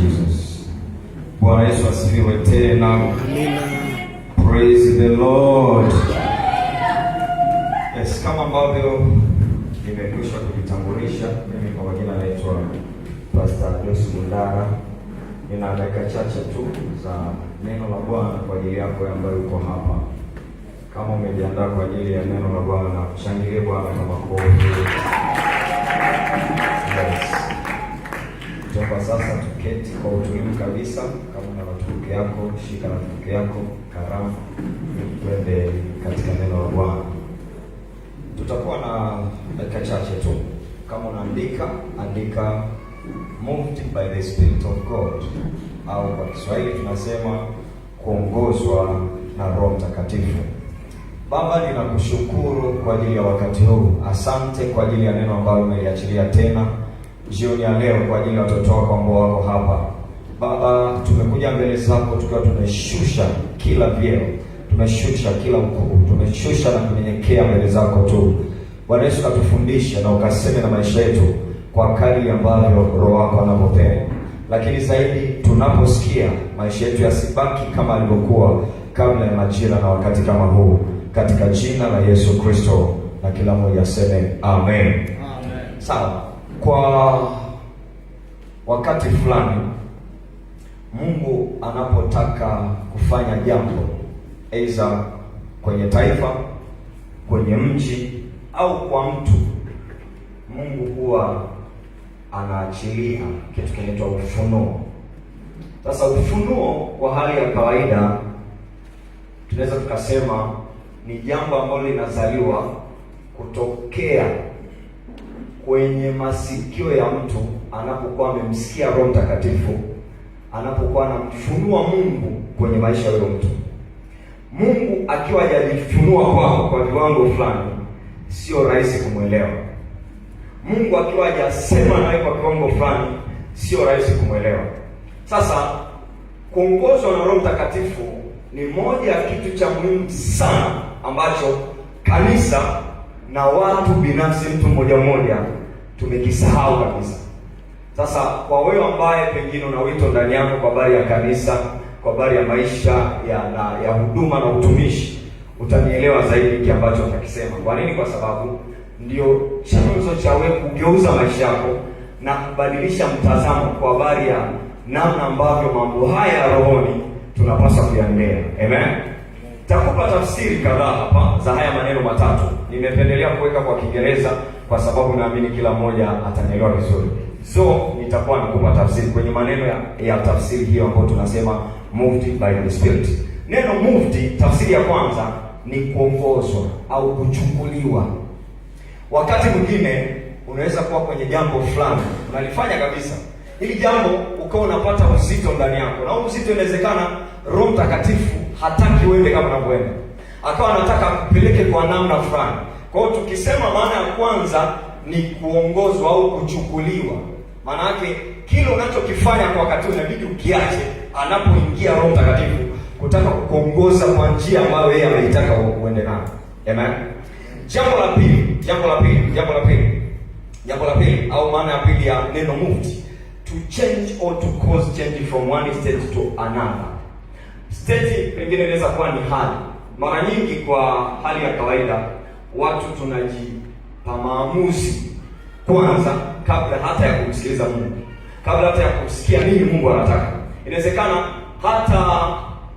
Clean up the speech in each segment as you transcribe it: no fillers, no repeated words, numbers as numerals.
Jesus. Bwana Yesu asifiwe tena. Amina. Praise the Lord. Yes, kama ambavyo nimekwisha kujitambulisha, mimi kwa majina naitwa Pastor Joyce Mundara. Nina dakika chache tu za neno la Bwana kwa ajili yako ambayo uko hapa. Kama umejiandaa kwa ajili ya neno la Bwana, shangilie Bwana kwa makofi. Yes. Tuomba sasa tuketi kwa utulivu kabisa. Kama una notebook yako, shika notebook yako, kalamu, twende katika neno la Bwana. Tutakuwa na dakika chache tu. Kama unaandika, andika moved by the Spirit of God, au kwa Kiswahili tunasema kuongozwa na Roho Mtakatifu. Baba, ninakushukuru kwa ajili ya wakati huu. Asante kwa ajili ya neno ambalo umeliachilia tena jioni ya leo kwa ajili ya watoto wako ambao wako hapa. Baba, tumekuja mbele zako tukiwa tumeshusha kila vyeo, tumeshusha kila ukuu, tumeshusha na kunyenyekea mbele zako tu. Bwana Yesu, katufundishe na ukaseme na maisha yetu kwa kadri ambavyo Roho wako anapopenda. Lakini zaidi tunaposikia, maisha yetu yasibaki kama alivyokuwa kabla ya majira na wakati kama huu, katika jina la Yesu Kristo, na kila mmoja aseme amen. Amen. Sawa. Kwa wakati fulani Mungu anapotaka kufanya jambo, aidha kwenye taifa, kwenye mji au kwa mtu, Mungu huwa anaachilia kitu kinaitwa ufunuo. Sasa ufunuo kwa hali ya kawaida tunaweza tukasema ni jambo ambalo linazaliwa kutokea kwenye masikio ya mtu anapokuwa amemsikia Roho Mtakatifu, anapokuwa anamfunua Mungu kwenye maisha ya mtu. Mungu akiwa hajajifunua kwako kwa viwango fulani, sio rahisi kumwelewa. Mungu akiwa hajasema nawe kwa kiwango fulani, sio rahisi kumwelewa. Sasa kuongozwa na Roho Mtakatifu ni moja ya kitu cha muhimu sana ambacho kanisa na watu binafsi, mtu mmoja mmoja, tumekisahau kabisa. Sasa kwa wewe ambaye pengine una wito ndani yako kwa habari ya kanisa, kwa habari ya maisha ya huduma na utumishi, utanielewa zaidi kile ambacho utakisema. Kwa nini? Kwa sababu ndio chanzo cha wewe kugeuza maisha yako na kubadilisha mtazamo kwa habari ya namna ambavyo mambo haya ya rohoni tunapaswa kuyaendea. Amen. Takupa tafsiri kadhaa hapa za haya maneno matatu. Nimependelea kuweka kwa Kiingereza kwa sababu naamini kila mmoja atanielewa vizuri. So nitakuwa nakupa tafsiri kwenye maneno ya tafsiri hiyo ambayo tunasema moved by the Spirit. Neno moved, tafsiri ya kwanza ni kuongozwa au kuchukuliwa. Wakati mwingine unaweza kuwa kwenye jambo fulani, unalifanya kabisa hili jambo ukawa unapata uzito ndani yako, na uzito inawezekana Roho Mtakatifu hataki uende kama unavyoenda, akawa anataka kupeleke kwa namna fulani. Kwa hiyo tukisema maana ya kwanza ni kuongozwa au kuchukuliwa, maana yake kile unachokifanya kwa wakati unabidi ukiache anapoingia Roho Mtakatifu kutaka kukuongoza kwa njia ambayo yeye ameitaka uende nayo. Amen. Jambo la pili au maana ya pili ya neno moved, to change or to cause change from one state to another. State pengine inaweza kuwa ni hali. Mara nyingi kwa hali ya kawaida watu tunajipa maamuzi kwanza kabla hata ya kumsikiliza Mungu, kabla hata ya kusikia nini Mungu anataka. Inawezekana hata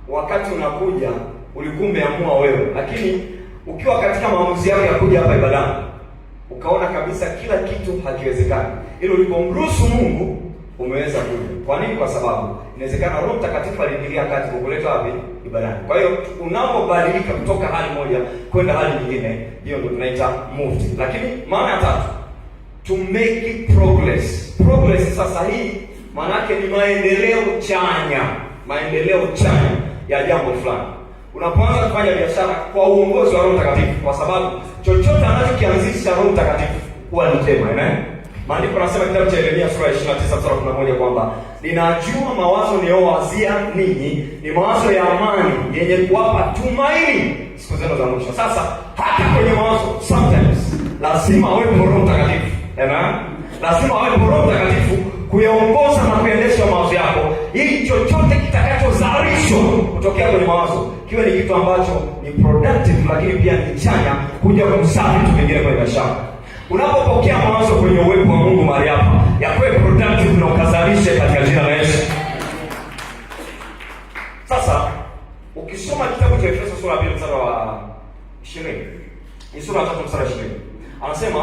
wakati unakuja ulikuwa umeamua wewe, lakini ukiwa katika maamuzi yako ya kuja hapa ibadani ukaona kabisa kila kitu hakiwezekani, ili ulipomruhusu Mungu umeweza kuja. Kwa nini? Kwa sababu inawezekana Roho Mtakatifu aliingilia kati kukuleta wapi? Ibadani. Kwa hiyo unapobadilika kutoka hali moja kwenda hali nyingine, hiyo ndio tunaita moved. Lakini maana ya tatu, to make progress. Progress sasa hii maana yake ni maendeleo chanya ya jambo fulani. Unapoanza kufanya biashara kwa uongozi wa Roho Mtakatifu, kwa sababu chochote anachokianzisha Roho Mtakatifu huwa ni chema. Amen. Maandiko yanasema kitabu cha Yeremia sura ya 29 mstari wa 11 kwamba ninajua mawazo ninayowazia ninyi ni mawazo ya amani yenye kuwapa tumaini siku zenu za mwisho. Sasa hata kwenye mawazo sometimes lazima awepo Roho Mtakatifu. Amen. Lazima awepo Roho Mtakatifu kuyaongoza na kuendesha mawazo yako kinachozalishwa kutokea kwenye mawazo kiwe ni kitu ambacho ni productive, lakini pia ni chanya kuja kuzaa vitu vingine kwenye maisha yako. Unapopokea mawazo kwenye uwepo wa Mungu mahali hapa, yakuwe productive na ukazalishe katika jina la Yesu. Sasa ukisoma kitabu cha Efeso sura ya 2 mstari wa 20, ni sura ya 3 mstari wa 20. Anasema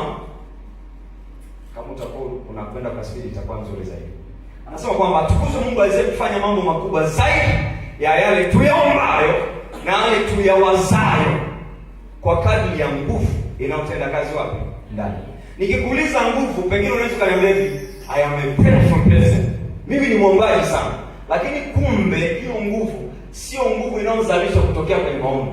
kama utakuwa unakwenda kwa spidi itakuwa nzuri zaidi. Anasema kwamba tukuze Mungu aweze kufanya mambo makubwa zaidi ya yale tuyaombayo na yale tuyawazayo kwa kadri ya nguvu inayotenda kazi wapi? Ndani. Nikikuuliza nguvu, pengine unaweza kuniambia hivi, I am a prayerful person. Mimi ni mwombaji sana. Lakini kumbe hiyo nguvu sio nguvu inayozalishwa kutokea kwenye maombi.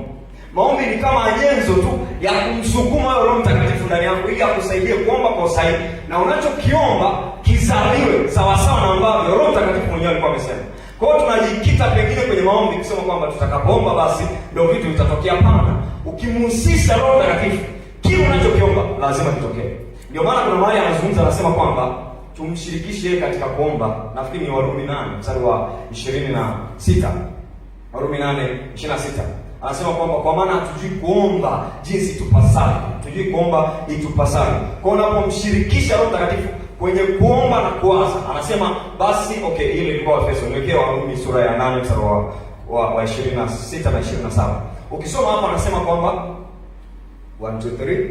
Maombi ni kama nyenzo tu ya kumsukuma Roho Mtakatifu ndani yako ili akusaidie kuomba kwa usahihi, na unachokiomba kizaliwe sawa sawa na ambavyo Roho Mtakatifu mwenyewe alikuwa amesema. Kwa hiyo tunajikita pengine kwenye maombi kusema kwamba tutakapoomba basi ndio vitu vitatokea. Pana ukimhusisha Roho Mtakatifu, kile unachokiomba lazima kitokee. Ndio maana kuna mahali anazungumza, anasema kwamba tumshirikishe katika kuomba. Nafikiri ni Warumi 8 mstari wa 26. Warumi 8:26. Anasema kwamba kwa maana hatujui kuomba jinsi tupasavyo. Hatujui kuomba itupasavyo. Kwa hiyo unapomshirikisha Roho Mtakatifu kwenye kuomba na kuwaza, anasema basi okay, ile ilikuwa Efeso. Niwekea Warumi sura ya 8 mstari wa 26 na 27. Ukisoma hapa anasema kwamba 1 2 3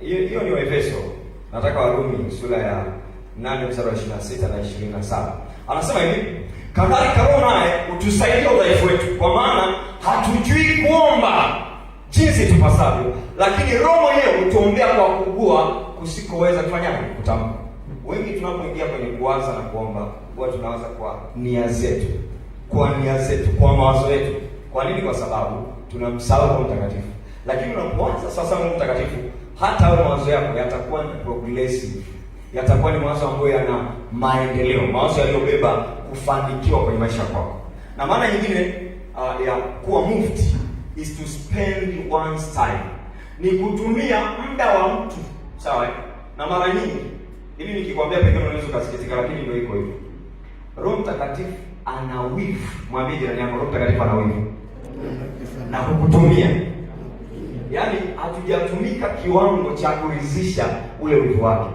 hiyo ni Efeso. Nataka Warumi sura ya 8 mstari wa 26 na 27. Anasema hivi, kadhalika Roho naye utusaidia udhaifu wetu, kwa maana hatujui kuomba jinsi tupasavyo, lakini Roho mwenyewe hutuombea kwa kuugua kusikoweza kufanya kutamka. Wengi tunapoingia kwenye kuwaza na kuomba, huwa tunawaza kwa nia zetu, kwa mawazo yetu. Kwa nini? Kwa sababu tunamsahau Roho Mtakatifu. Lakini unapoanza sasa Roho Mtakatifu, hata hayo mawazo yako yatakuwa ni progressive. Yatakuwa ni mawazo ambayo yana maendeleo, mawazo yaliyobeba kufanikiwa kwenye maisha yako. Na maana nyingine ya kuwa mufti is to spend one's time, ni kutumia muda wa mtu, sawa? Na mara nyingi ili nikikwambia pekee unaweza ukasikitika, lakini ndio iko hivyo. Roho Mtakatifu ana wivu. Mwambie jirani yako, Roho Mtakatifu ana wivu na kukutumia. Yaani hatujatumika kiwango cha kuridhisha ule wivu wake.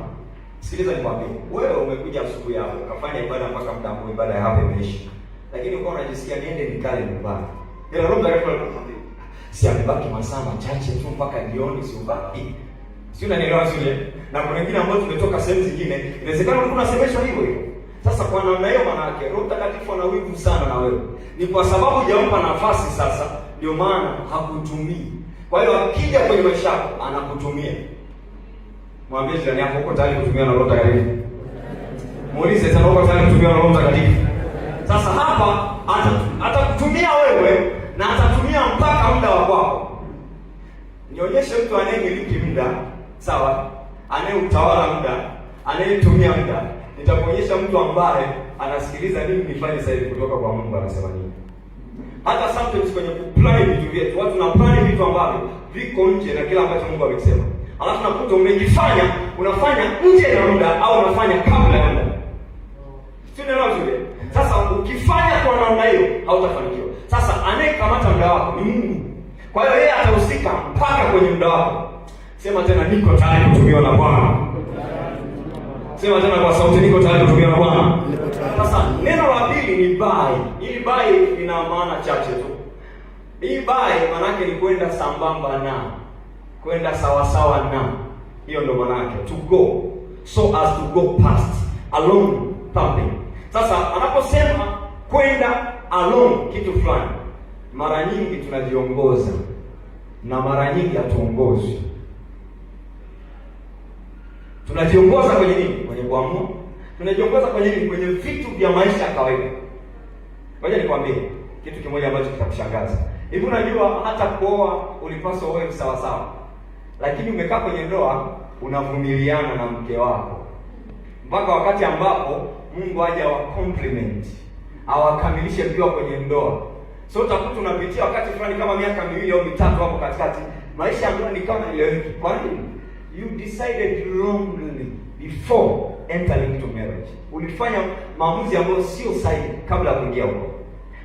Sikiliza nikwambie, wewe umekuja asubuhi hapo ukafanya ibada mpaka muda ambao ibada ya hapo imeisha, lakini uko unajisikia niende nikale nyumbani. Ila Roho Mtakatifu anakuambia si amebaki masaa machache tu mpaka jioni, si ubaki. Si unanielewa vile? Na kuna wengine ambao tumetoka sehemu zingine, inawezekana ulikuwa unasemeshwa hivyo hivyo. Sasa kwa namna hiyo, maana yake Roho Mtakatifu ana wivu sana na wewe. Ni kwa sababu hujampa nafasi, sasa ndio maana hakutumii. Kwa hiyo akija kwenye maisha yako anakutumia. Mwambie jirani yako, uko tayari kutumia na Roho Mtakatifu? Muulize tena, uko tayari kutumia na Roho Mtakatifu? Sasa hapa atakutumia wewe na atatumia mpaka muda wa kwako. Nionyeshe mtu anayemiliki muda, sawa? Anayeutawala muda, anayetumia muda. Nitakuonyesha mtu ambaye anasikiliza nini nifanye sasa hivi kutoka kwa Mungu anasema nini. Hata sometimes kwenye kuplan vitu vyetu, watu na plan vitu ambavyo viko nje na kila ambacho Mungu amesema. Alafu nakuta umejifanya unafanya nje na muda au unafanya kabla ya muda. Sio neno zuri. Sasa ukifanya kwa namna hiyo hautafanikiwa. Sasa anayekamata muda wako ni Mungu. Kwa hiyo yeye atahusika mpaka kwenye muda wako. Sema tena, niko tayari kutumiwa na Bwana. Sema tena kwa sauti, niko tayari kutumiwa na Bwana. Sasa neno la pili ni bai. Hili bai ina maana chache tu. Hii bai maana yake ni kwenda sambamba na, kwenda sawa sawa na. Hiyo ndio maana yake, to go so as to go past, along something. Sasa anaposema kwenda along kitu fulani, mara nyingi tunajiongoza na mara nyingi hatuongozwi. Tunajiongoza kwenye nini? Kwenye kuamua. Tunajiongoza kwenye nini? Kwenye vitu vya maisha ya kawaida. Ngoja nikwambie kitu kimoja ambacho kitakushangaza. Hivi unajua hata kuoa ulipaswa uwe sawa sawa, lakini umekaa kwenye ndoa unavumiliana na mke wako mpaka wakati ambapo Mungu aje wa compliment awakamilishe mkiwa kwenye ndoa. So utakuta unapitia wakati fulani kama miaka 2 au 3 hapo katikati, maisha ya ndoa ni kama ile. Kwa nini? you decided wrongly before entering into marriage. Ulifanya maamuzi ambayo sio sahihi kabla ya kuingia huko.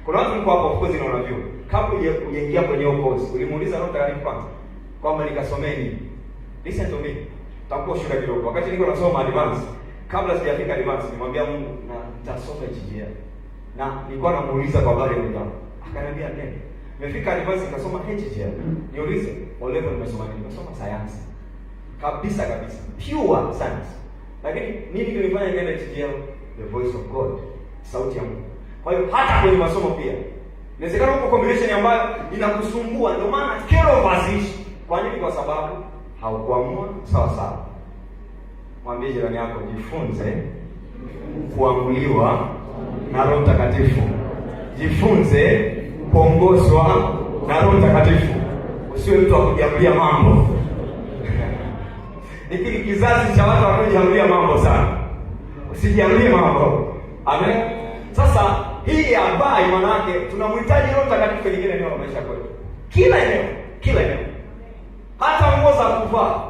Kuna watu mko hapo, of course, na unajua kabla hujaingia kwenye huko course ulimuuliza Roho Mtakatifu kwanza kwamba nikasomee nini. Listen to me. Takuwa shule kidogo. Wakati niko nasoma advance, kabla sijafika advance, nimwambia Mungu na nitasoma HGL. Na nilikuwa namuuliza kwa habari ya nidhamu. Akaniambia nini? Nimefika advance nikasoma HGL. Niulize, O level nimesoma nini? Nimesoma science. Kabisa. Pure science. Lakini nini kilifanya niende HGL? The voice of God. Sauti ya Mungu. Kwa hiyo hata kwenye masomo pia inawezekana uko combination ambayo inakusumbua, ndio maana kero vazishi. Kwa nini? Kwa sababu haukuamua sawa sawa. Mwambie jirani yako, jifunze kuamuliwa na Roho Mtakatifu. Jifunze kuongozwa na Roho Mtakatifu. Usiwe mtu wa kujiamulia mambo. Hiki kizazi cha watu wanaojiamulia mambo sana. Usijiamulie mambo. Amen. Sasa hii ambayo maana yake tunamhitaji Roho Mtakatifu kwenye kila eneo la maisha yetu. Kila eneo. Hata nguo za kuvaa.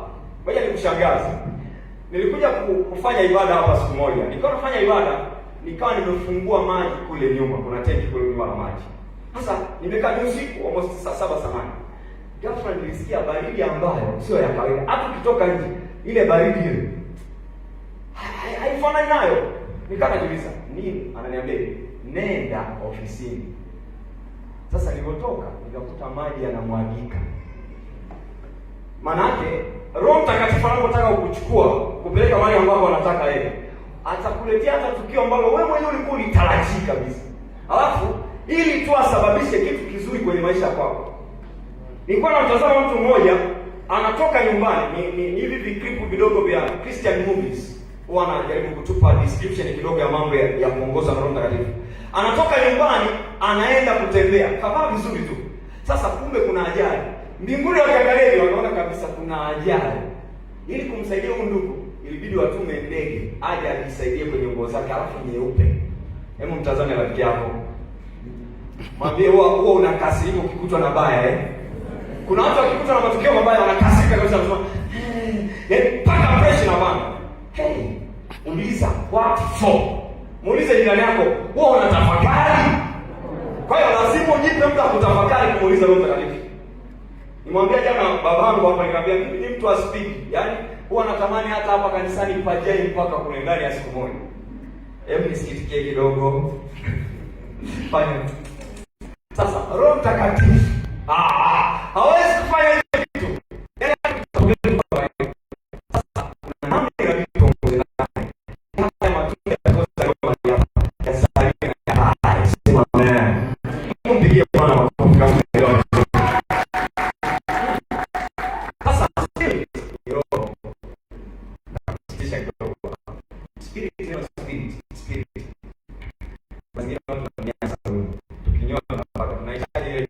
Ngoja nikushangaze. Nilikuja kufanya ibada hapa siku moja. Nilikuwa nafanya ibada, nikawa nimefungua maji kule nyuma. Kuna tenki kule nyuma la maji. Sasa nimekaa usiku almost saa 7 samani. Ghafla nilisikia baridi ambayo sio ya kawaida. Hata ukitoka nje, ile baridi ile haifanani nayo. Nikawa najiuliza, nini? Ananiambia, nenda ofisini. Sasa nilipotoka, nikakuta maji yanamwagika. Manake Roho Mtakatifu anapotaka kukuchukua kupeleka mahali ambapo anataka yeye, atakuletea hata tukio ambalo wewe mwenyewe ulikuwa ulitarajia kabisa. Alafu ili tu asababishe kitu kizuri kwenye maisha yako. Nilikuwa natazama mtu mmoja anatoka nyumbani, ni hivi vikripu vidogo vya Christian movies. Huwa anajaribu kutupa description kidogo ya mambo ya kuongoza na Roho Mtakatifu. Anatoka nyumbani, anaenda kutembea, kavaa vizuri tu. Sasa kumbe kuna ajali. Mbinguni wakiangalia wanaona kabisa kuna ajali. Ili kumsaidia huyu ndugu, ilibidi watume ndege aje ajisaidie kwenye nguo zake alafu nyeupe. Hebu mtazame rafiki yako. Mwambie huo unakasirika ukikutwa na baya Kuna watu wakikutwa na matukio mabaya wanakasirika kabisa, wanasema paka pressure na bana. Hey, uliza what for? Muulize jirani yako, wewe unatafakari? Kwa hiyo lazima ujipe muda kutafakari kumuuliza Roho Mtakatifu. Nimwambia jana babangu hapa, nikamwambia mimi ni mtu wa speak. Yaani huwa natamani hata hapa kanisani pajai mpaka kule ndani ya siku moja. Hebu nisikitikie kidogo. Fanya. Sasa Roho Mtakatifu hawezi kufanya hicho kitu. Yaani sasa kuna namna ya kuongoza hata matunda ya kosa ya sasa ya sema amen. Mpigie Bwana makofi kama leo. Sasa roho kisha kidogo spirit ni spirit. Basi watu wananiasa tukinywa na tunahitaji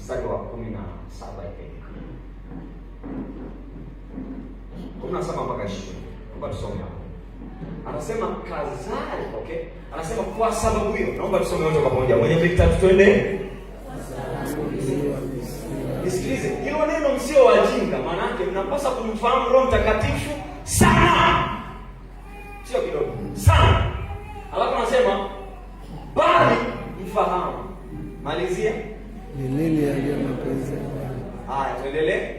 mstari wa 17 hivi. 17 mpaka 20. Naomba tusome hapo. Anasema kazari, okay? Anasema kwa sababu hiyo, naomba tusome wote pamoja. Mwenye vitatu twende. Nisikilize, hilo neno msio wajinga, maana yake mnapaswa kumfahamu Roho Mtakatifu sana. Sio kidogo, sana. Alafu anasema bali mfahamu. Malizia. Ni nini yaliyo mapenzi ya Bwana? Haya, tuendelee.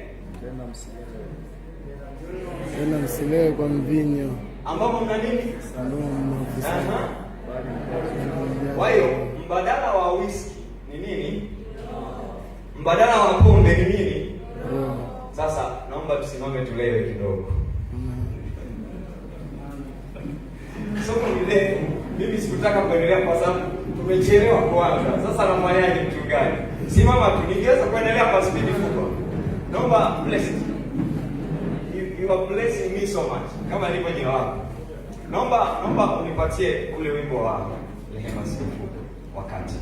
Tena msilewe kwa mvinyo ambapo mna nini? Aha. Kwa hiyo mbadala wa whisky ni nini? Mbadala wa pombe ni nini? Sasa naomba tusimame tulewe kidogo. Somo lile mimi sikutaka kuendelea kwa sababu tumechelewa kwanza. Sasa nafanyaje mtu gani? Simama tu, ningeweza kuendelea kwa speed kubwa. Naomba bless. You are blessing me so much. Kama ilivyo jina lako. Naomba unipatie ule wimbo wa Rehema Sifu wakati.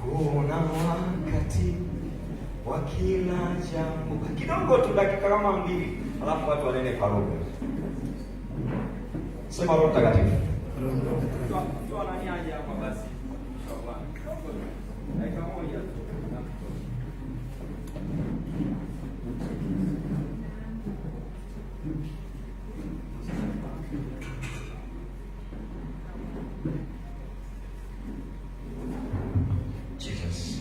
Kuna wakati wa kila jambo. Kidogo tu dakika kama 2, alafu watu wanene kwa lugha. Sema Roho Mtakatifu. Toa nani aje hapa basi. Dakika moja. Jesus.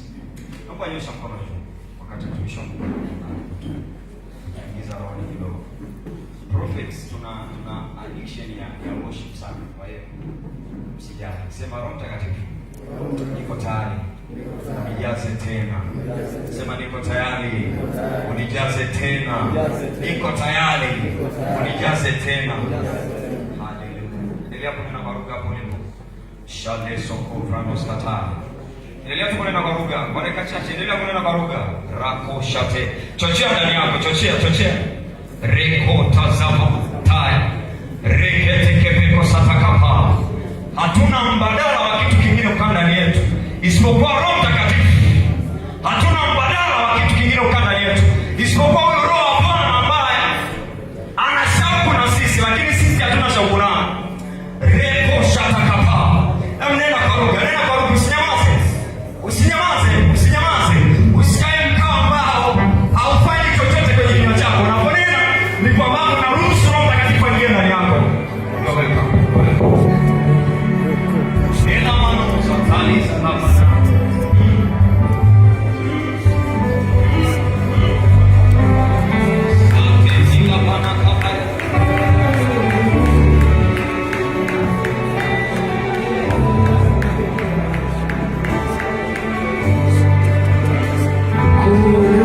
Naomba nyosha mkono juu wakati tumisha mkono. Ingiza roho kidogo. Prophets tuna addiction ya worship sana. Kwa hiyo msijali. Sema Roho Mtakatifu. Niko tayari. Unijaze tena. Sema niko tayari. Unijaze tena. Niko tayari. Unijaze tena. Haleluya. Endelea kunena kwa lugha hapo neno. Shale soko franos kata. Endelea kunena kwa lugha. Kwa dakika chache endelea kunena kwa lugha. Rako shate. Chochea ndani yako, chochea. Reko tazama taya. Rekete kepeko satakapa. Hatuna mbadala wa kitu kingine ukaa ndani yetu isipokuwa Roho Mtakatifu. Hatuna mbadala wa kitu kingine ukaa ndani yetu isipokuwa huyo Roho wa Bwana ambaye ana shauku na sisi, lakini sisi hatuna shauku naye. Reko shatakapa. Nena kwa lugha, usinyamaze. Usikae mkao ambao haufanyi chochote kwenye kinywa chako. Unaponena ni kwamba unaruhusu Roho Mtakatifu aingie ndani yako. Nena maneno satani sana. Oh